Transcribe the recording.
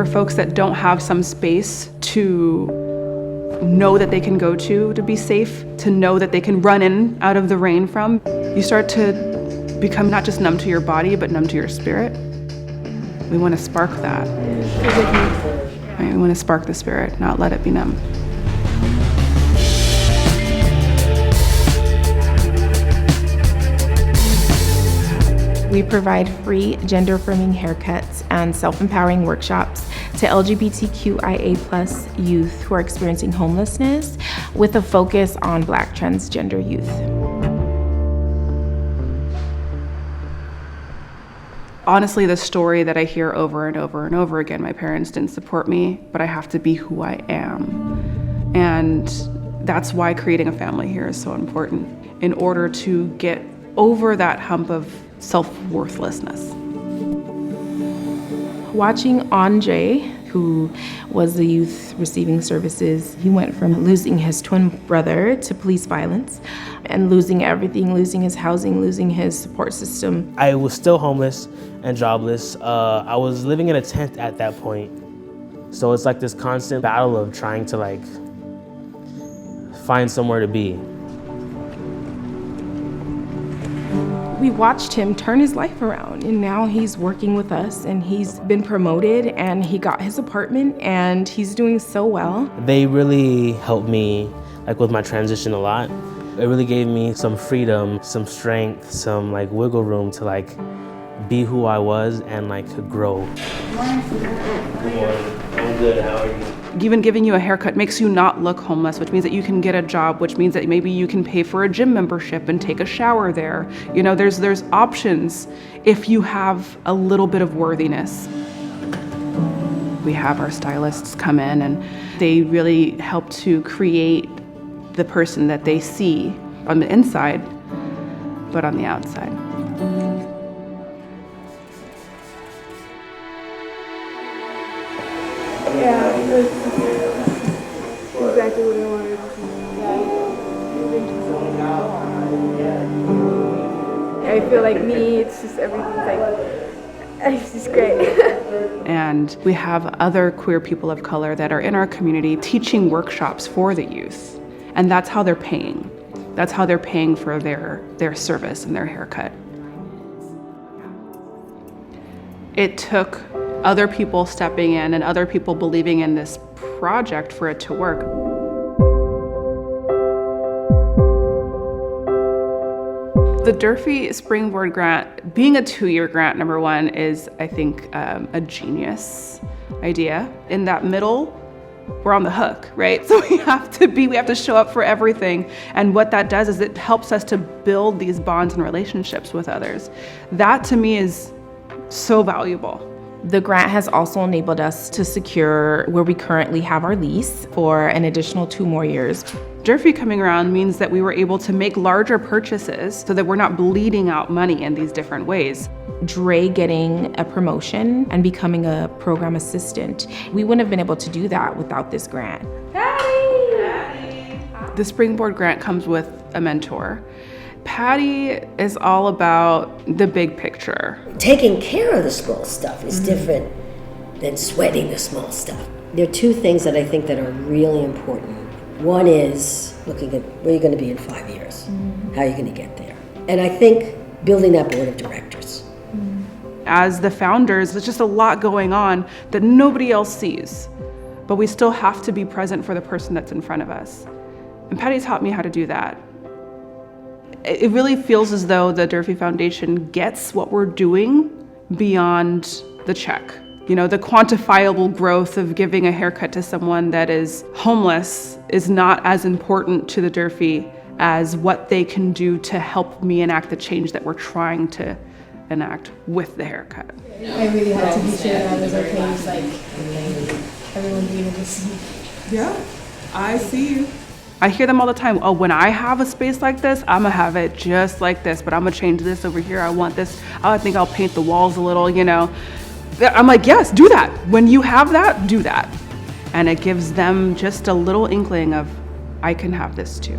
for folks that don't have some space to know that they can go to be safe, to know that they can run in out of the rain from, you start to become not just numb to your body, but numb to your spirit. We want to spark that. Right? We want to spark the spirit, not let it be numb. We provide free gender-affirming haircuts and self-empowering workshops to LGBTQIA+ youth who are experiencing homelessness, with a focus on Black transgender youth. Honestly, the story that I hear over and over and over again, my parents didn't support me, but I have to be who I am. And that's why creating a family here is so important, in order to get over that hump of self-worthlessness. Watching Andre, who was the youth receiving services, he went from losing his twin brother to police violence and losing everything, losing his housing, losing his support system. I was still homeless and jobless. I was living in a tent at that point. So it's like this constant battle of trying to find somewhere to be. We watched him turn his life around, and now he's working with us, and he's been promoted, and he got his apartment, and he's doing so well. They really helped me with my transition a lot. It really gave me some freedom, some strength, some wiggle room to be who I was and grow. Good morning. I'm good. How are you? Even giving you a haircut makes you not look homeless, which means that you can get a job, which means that maybe you can pay for a gym membership and take a shower there. You know, there's options if you have a little bit of worthiness. We have our stylists come in, and they really help to create the person that they see on the inside, but on the outside. Yeah, that's exactly what I wanted to see. I feel like me, it's just everything's it's just great. And we have other queer people of color that are in our community teaching workshops for the youth. And that's how they're paying. That's how they're paying for their service and their haircut. It took other people stepping in and other people believing in this project for it to work. The Durfee Springboard Grant, being a 2-year grant, number one, is, I think, a genius idea. In that middle, we're on the hook, right? So we have to show up for everything. And what that does is it helps us to build these bonds and relationships with others. That, to me, is so valuable. The grant has also enabled us to secure where we currently have our lease for an additional 2 more years. Durfee coming around means that we were able to make larger purchases so that we're not bleeding out money in these different ways. Dre getting a promotion and becoming a program assistant. We wouldn't have been able to do that without this grant. Patty! The Springboard Grant comes with a mentor. Patty is all about the big picture. Taking care of the small stuff is different than sweating the small stuff. There are 2 things that I think that are really important. One is looking at where you're going to be in 5 years, how you're going to get there. And I think building that board of directors. As the founders, there's just a lot going on that nobody else sees, but we still have to be present for the person that's in front of us. And Patty taught me how to do that. It really feels as though the Durfee Foundation gets what we're doing beyond the check. You know, the quantifiable growth of giving a haircut to someone that is homeless is not as important to the Durfee as what they can do to help me enact the change that we're trying to enact with the haircut. I really had to be sure that I was okay with everyone being able to see. Yeah, I see you. I hear them all the time. Oh, when I have a space like this, I'm gonna have it just like this, but I'm gonna change this over here. I want this. I think I'll paint the walls a little, you know. I'm like, yes, do that. When you have that, do that. And it gives them just a little inkling of, I can have this too.